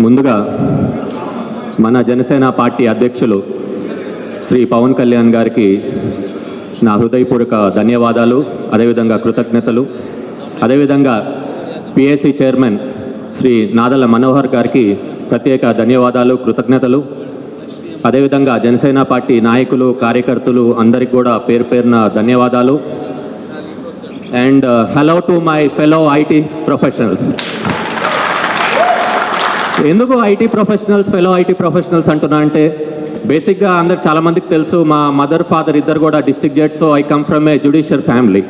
ముందుగా మన జనసేన పార్టీ అధ్యక్షులు శ్రీ పవన్ కళ్యాణ్ గారికి నా హృదయపూర్వక ధన్యవాదాలు, అదేవిధంగా కృతజ్ఞతలు. అదేవిధంగా పిఎస్సి చైర్మన్ శ్రీ నాదెళ్ల మనోహర్ గారికి ప్రత్యేక ధన్యవాదాలు, కృతజ్ఞతలు. అదేవిధంగా జనసేన పార్టీ నాయకులు, కార్యకర్తలు అందరికీ కూడా పేరు పేరున ధన్యవాదాలు. And hello to my fellow IT professionals. ఎందుకు IT professionals, fellow IT professionals అంటున్నా అంటే బేసిక్గా అందరు చాలామందికి తెలుసు, మా మదర్ ఫాదర్ ఇద్దరు కూడా district judge. So I come from A judicial family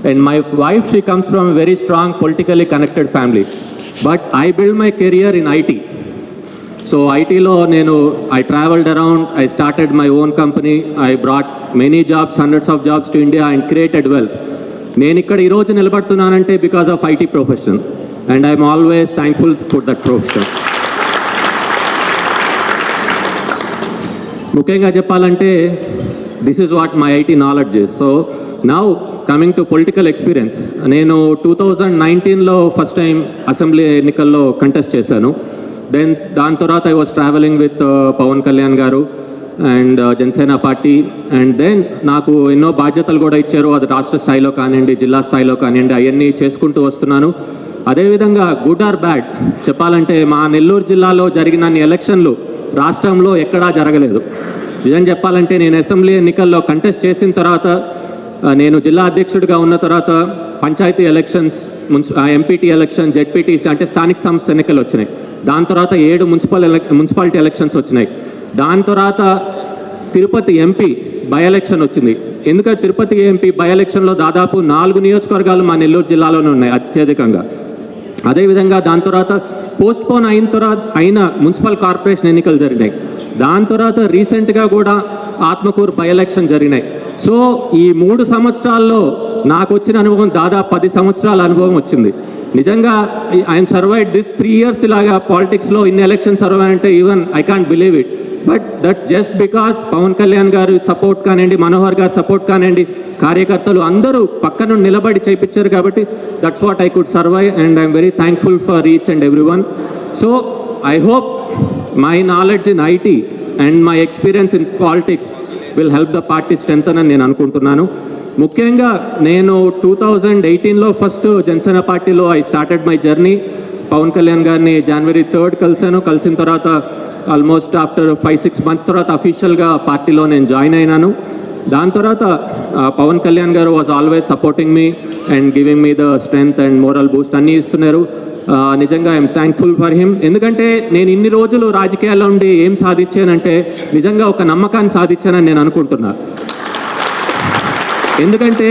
and my wife she comes from very strong politically connected family. But I build my career in IT. So ఐటీలో I traveled around, I started my own company, I brought many jobs, hundreds of jobs to India and created wealth. నేను ఇక్కడ ఈరోజు నిలబడుతున్నానంటే because of IT profession and I'm always thankful for that profession. ముఖ్యంగా చెప్పాలంటే this is what my IT knowledge is. So now coming to political experience, నేను 2019లో first time assembly ఎన్నికల్లో contest చేశాను. దాని తర్వాత I was travelling with Pawan Kalyan garu and Janasena party. And then నాకు ఎన్నో బాధ్యతలు కూడా ఇచ్చారు, అది రాష్ట్ర స్థాయిలో కానివ్వండి, జిల్లా స్థాయిలో కానివ్వండి, అవన్నీ చేసుకుంటూ వస్తున్నాను. అదేవిధంగా గుడ్ ఆర్ బ్యాడ్ చెప్పాలంటే మా నెల్లూరు జిల్లాలో జరిగిన ఎలక్షన్లు రాష్ట్రంలో ఎక్కడా జరగలేదు. నిజం చెప్పాలంటే నేను అసెంబ్లీ ఎన్నికల్లో కంటెస్ట్ చేసిన తర్వాత, నేను జిల్లా అధ్యక్షుడిగా ఉన్న తర్వాత panchayat elections, MPT election, ZPTC అంటే స్థానిక సంస్థ ఎన్నికలు వచ్చినాయి. దాని తర్వాత 7 మున్సిపాలిటీ ఎలక్షన్స్ వచ్చినాయి. దాని తర్వాత తిరుపతి ఎంపీ బై ఎలక్షన్ వచ్చింది. ఎందుకంటే తిరుపతి ఎంపీ బై ఎలక్షన్లో దాదాపు 4 నియోజకవర్గాలు మా నెల్లూరు జిల్లాలోనే ఉన్నాయి అత్యధికంగా. అదేవిధంగా దాని తర్వాత పోస్ట్పోన్ అయిన మున్సిపల్ కార్పొరేషన్ ఎన్నికలు జరిగినాయి. దాని తర్వాత రీసెంట్గా కూడా ఆత్మకూరు బై ఎలక్షన్ జరిగినాయి. సో ఈ 3 సంవత్సరాల్లో నాకు వచ్చిన అనుభవం దాదాపు 10 సంవత్సరాల అనుభవం వచ్చింది. నిజంగా ఐఎమ్ సర్వైడ్ దిస్ 3 years ఇలాగా పాలిటిక్స్లో ఇన్ని ఎలక్షన్ సర్వైవ్ అంటే even I can't believe it. But that's just because Pavan Kalyan గారు సపోర్ట్ కానివ్వండి, మనోహర్ గారు సపోర్ట్ కానివ్వండి, కార్యకర్తలు అందరూ పక్కన నిలబడి చేయించారు కాబట్టి that's what I could survive and I'm very thankful for each and every one. So I hope my knowledge in IT and my experience in politics will help the party strengthen అని నేను అనుకుంటున్నాను. ముఖ్యంగా నేను 2018లో first Janasena పార్టీలో I started my journey. Pavan Kalyan గారిని January 3rd కలిశాను. కలిసిన తర్వాత ఆల్మోస్ట్ ఆఫ్టర్ 5-6 months తర్వాత అఫీషియల్గా పార్టీలో నేను జాయిన్ అయినాను. దాని తర్వాత పవన్ కళ్యాణ్ గారు was always supporting me and giving me the strength and moral Boost అన్నీ ఇస్తున్నారు. నిజంగా ఐఎమ్ థ్యాంక్ఫుల్ ఫర్ హిమ్. ఎందుకంటే నేను ఇన్ని రోజులు రాజకీయాల్లో ఉండి ఏం సాధించానంటే నిజంగా ఒక నమ్మకాన్ని సాధించానని నేను అనుకుంటున్నాను. ఎందుకంటే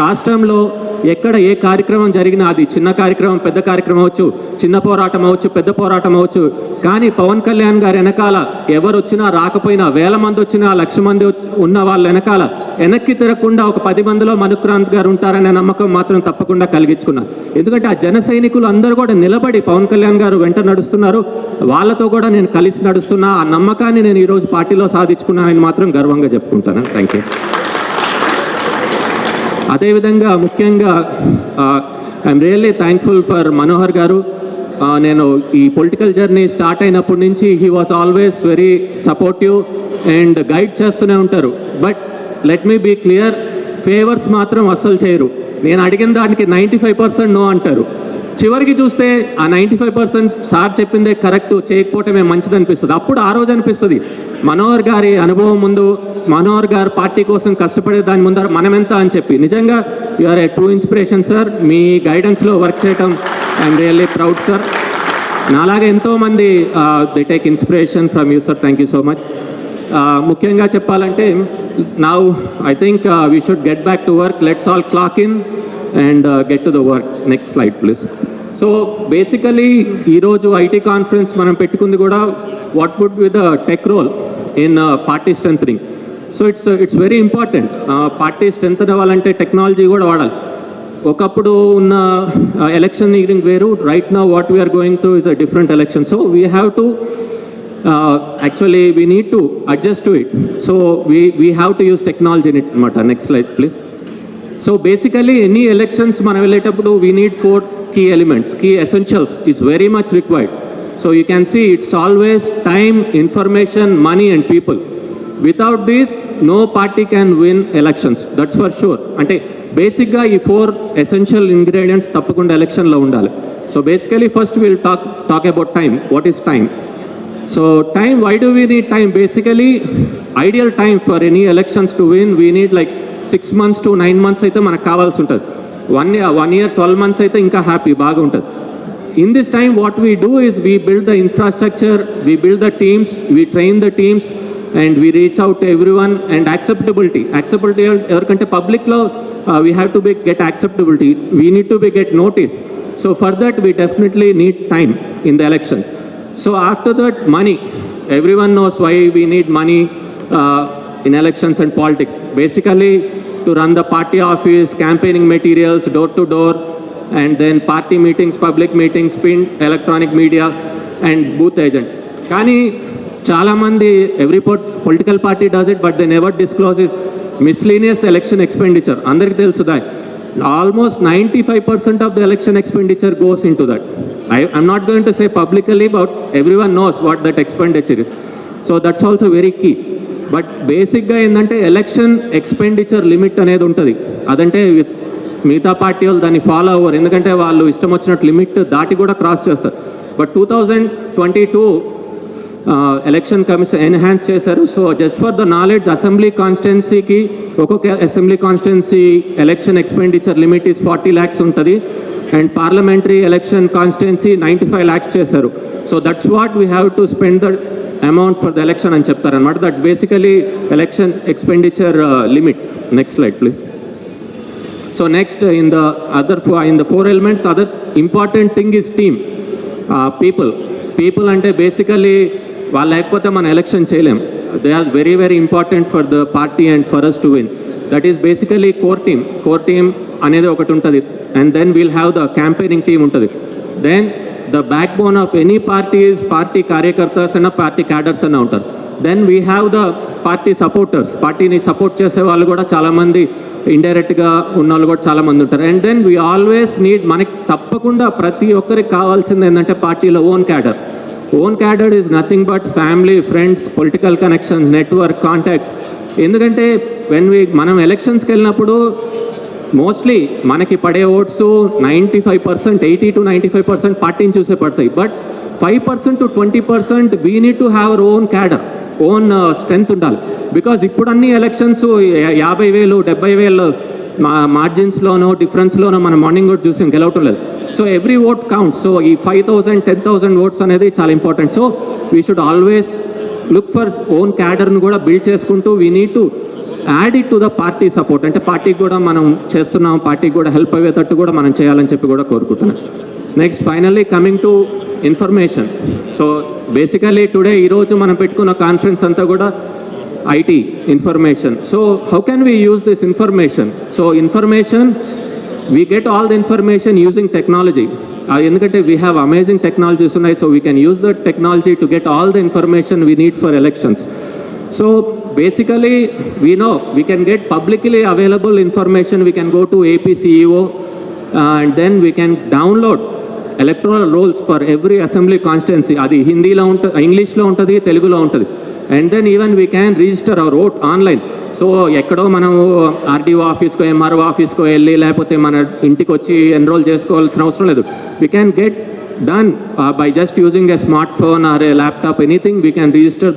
రాష్ట్రంలో ఎక్కడ ఏ కార్యక్రమం జరిగినా అది చిన్న కార్యక్రమం, పెద్ద కార్యక్రమం అవ్వచ్చు, చిన్న పోరాటం అవ్వచ్చు, పెద్ద పోరాటం అవ్వచ్చు, కానీ పవన్ కళ్యాణ్ గారి వెనకాల ఎవరు వచ్చినా రాకపోయినా, 1000 మంది వచ్చినా, 1,00,000 మంది ఉన్న వాళ్ళ వెనకాల వెనక్కి తిరగకుండా ఒక 10 మందిలో మనుక్రాంత్ గారు ఉంటారనే నమ్మకం మాత్రం తప్పకుండా కలిగించుకున్నాను. ఎందుకంటే ఆ జన సైనికులు అందరూ కూడా నిలబడి పవన్ కళ్యాణ్ గారు వెంట నడుస్తున్నారు, వాళ్ళతో కూడా నేను కలిసి నడుస్తున్నా. ఆ నమ్మకాన్ని నేను ఈరోజు పార్టీలో సాధించుకున్నానని మాత్రం గర్వంగా చెప్పుకుంటాను. Thank you. అదేవిధంగా ముఖ్యంగా I'm really thankful for Manohar గారు. నేను ఈ పొలిటికల్ జర్నీ స్టార్ట్ అయినప్పటి నుంచి he was always very supportive and guide చేస్తూనే ఉంటారు. But let me be clear, favours మాత్రం అస్సలు చేయరు. నేను అడిగిన దానికి 95% నో అంటారు. చివరికి చూస్తే ఆ 95% సార్ చెప్పిందే కరెక్ట్, చేయకపోవటమే మంచిది అనిపిస్తుంది. అప్పుడు ఆ రోజు అనిపిస్తుంది మనోహర్ గారి అనుభవం ముందు, మనోహర్ గారు పార్టీ కోసం కష్టపడే దాని ముందర మనం ఎంత అని చెప్పి. నిజంగా you are a true inspiration sir. మీ గైడెన్స్లో వర్క్ చేయటం ఐఎమ్ రియల్లీ ప్రౌడ్ సార్. నాలాగా ఎంతోమంది they take inspiration from you sir. Thank you so much. ముఖ్యంగా చెప్పాలంటే now I think we should get back to work. Let's all clock in and get to the work. Next slide please. So basically ఈరోజు IT conference మనం పెట్టుకుంది కూడా what would be the tech role in party strengthening. So it's very important. Party strengthen అవ్వాలంటే technology కూడా వాడాలి. ఒకప్పుడు ఉన్న electioneering వేరు, right now what we are going through is a different election. So we have to actually we need to adjust to it. So we have to use technology in it anamata. Next slide please. So basically any elections మనం వెళ్ళేటప్పుడు we need 4 key elements, key essentials is very much required. So you can see it's always time, information, money and people. Without this, no party can win elections. That's for sure. అంటే బేసిక్గా ఈ 4 essential ingredients తప్పకుండా ఎలక్షన్లో ఉండాలి. So basically first will talk about time. What is time? So time, why do we need time? Basically ideal time for any elections to win we need like 6 months to 9 months అయితే మనకు కావాల్సి ఉంటుంది. 1 year 12 months అయితే ఇంకా happy, బాగా ఉంటుంది. In this time, what we do is we build the infrastructure, we build the teams, we train the teams, and we reach out to everyone. And acceptability everkante public lo we have to get acceptability. We need to get notice. So for that we definitely need time in the elections. So after that, money. Everyone knows why we need money in elections and politics. Basically to run the party office, campaigning materials, door to door, and then party meetings, public meetings, print, electronic media and booth agents. Kani చాలా మంది every political party does it, but they never disclose is miscellaneous election expenditure. అందరికీ తెలుసు that almost 95% of the election expenditure goes in to that. I'm not going to say publicly, but every one knows what that expenditure is. So that's also very key. But బేసిక్గా ఏంటంటే election expenditure limit అనేది ఉంటుంది. అదంటే మిగతా party వాళ్ళు దాన్ని follow అవ్వరు, ఎందుకంటే వాళ్ళు ఇష్టం వచ్చినట్టు లిమిట్ దాటి కూడా క్రాస్ చేస్తారు. బట్ 2022 ఎలక్షన్ కమిషన్ ఎన్హాన్స్ చేశారు. So just for the knowledge, assembly కాన్స్టిట్యున్సీకి ఒక్కొక్క assembly constituency election expenditure limit is 40 lakhs ఉంటుంది. And parliamentary election constituency 95 lakhs చేశారు. So that's what we have to spend the amount for the election అని చెప్తారనమాట. That basically election expenditure limit. Next slide please. So next, in the 4 elements, other important thing is team, people ante basically వాళ్ళు లేకపోతే మన election చేయలేం. They are very very important for the party and for us to win. That is basically core team అనేది ఒకటి ఉంటుంది. And then we'll have the campaigning team ఉంటుంది. Then the backbone of any parties, party కార్యకర్తస్ అన్న party cadres అన్న ఉంటారు. Then we have the party supporters, పార్టీని support చేసే వాళ్ళు కూడా చాలామంది, ఇండైరెక్ట్గా ఉన్న వాళ్ళు కూడా చాలామంది ఉంటారు. And then we always need, మనకి తప్పకుండా ప్రతి ఒక్కరికి కావాల్సింది ఏంటంటే పార్టీలో own cadre. Own cadre is nothing but family, friends, political connections, network, contacts. ఎందుకంటే మనం ఎలక్షన్స్కి వెళ్ళినప్పుడు మోస్ట్లీ మనకి పడే ఓట్స్ 95%, 80 to 95% పార్టీని చూసే పడతాయి. But 5% to 20% we need to have our own cadre, own strength ఉండాలి. బికాజ్ ఇప్పుడు అన్ని ఎలక్షన్స్ 50,000, 70,000 మార్జిన్స్లోనో డిఫరెన్స్లోనో మనం మార్నింగ్ కూడా చూసాం, గెలవటం లేదు. So every vote count. So ఈ 5,000, 10,000 ఓట్స్ అనేది చాలా important. So we should always look for own క్యాడర్ను కూడా బిల్డ్ చేసుకుంటూ we need to add it to the party support. అంటే పార్టీకి కూడా మనం చేస్తున్నాం, పార్టీకి కూడా హెల్ప్ అయ్యేటట్టు కూడా మనం చేయాలని చెప్పి కూడా కోరుకుంటున్నాం. Next finally coming to information. So basically today ఈరోజు మనం పెట్టుకున్న కాన్ఫరెన్స్ అంతా కూడా IT, information. So how can we use this information? So information, we get all the information using technology. ఎందుకంటే వీ హ్యావ్ అమేజింగ్ టెక్నాలజీస్ ఉన్నాయి. So we can use the technology to get all the information we need for elections. So basically we know we can get publicly available information. We can go to APCEO and then we can download electoral rolls for every assembly constituency. Adi Hindi lo untadi, English lo untadi, Telugu lo untadi. And then even we can register our vote online. So ekkado manamu RDO office ko, MRO office ko elli lepothe mana intiki vachi enroll chesukovalsina avasaram ledu. We can get done by just using a smartphone or a laptop, anything. We can register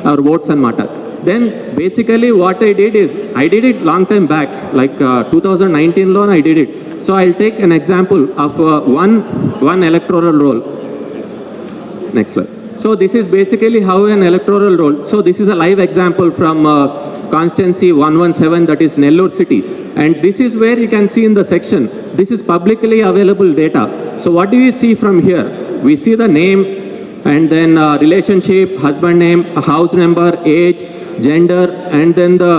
our votes and matter. Then basically what I did is, I did it long time back, like 2019 loan I did it. So I'll take an example of one electoral roll. Next slide. So this is basically how an electoral roll. So this is a live example from constituency 117, that is Nellore city. And this is where you can see in the section, this is publicly available data. So what do we see from here? We see the name, and then relationship, husband name, house number, age, gender, and then the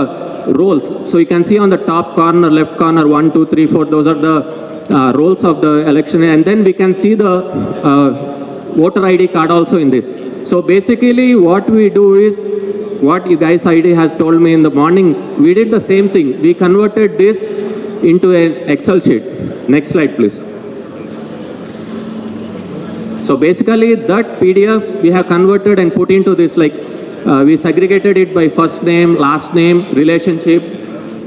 roles. So you can see on the top corner, left corner, 1, 2, 3, 4, those are the roles of the election. And then we can see the voter ID card also in this. So basically what we do is, what you guys ID has told me in the morning, we did the same thing. We converted this into an Excel sheet. Next slide please. So basically that PDF we have converted and put into this, like we segregated it by first name, last name, relationship,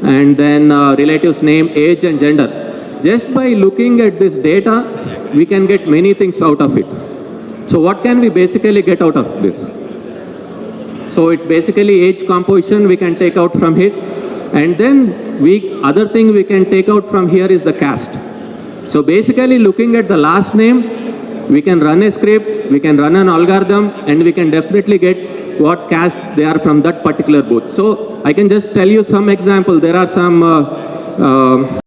and then relative's name, age and gender. Just by looking at this data, we can get many things out of it. So what can we basically get out of this? So it's basically age composition we can take out from it. And then other thing we can take out from here is the caste. So basically looking at the last name, we can run a script, we can run an algorithm, and we can definitely get what caste they are from that particular booth. So I can just tell you some example. There are some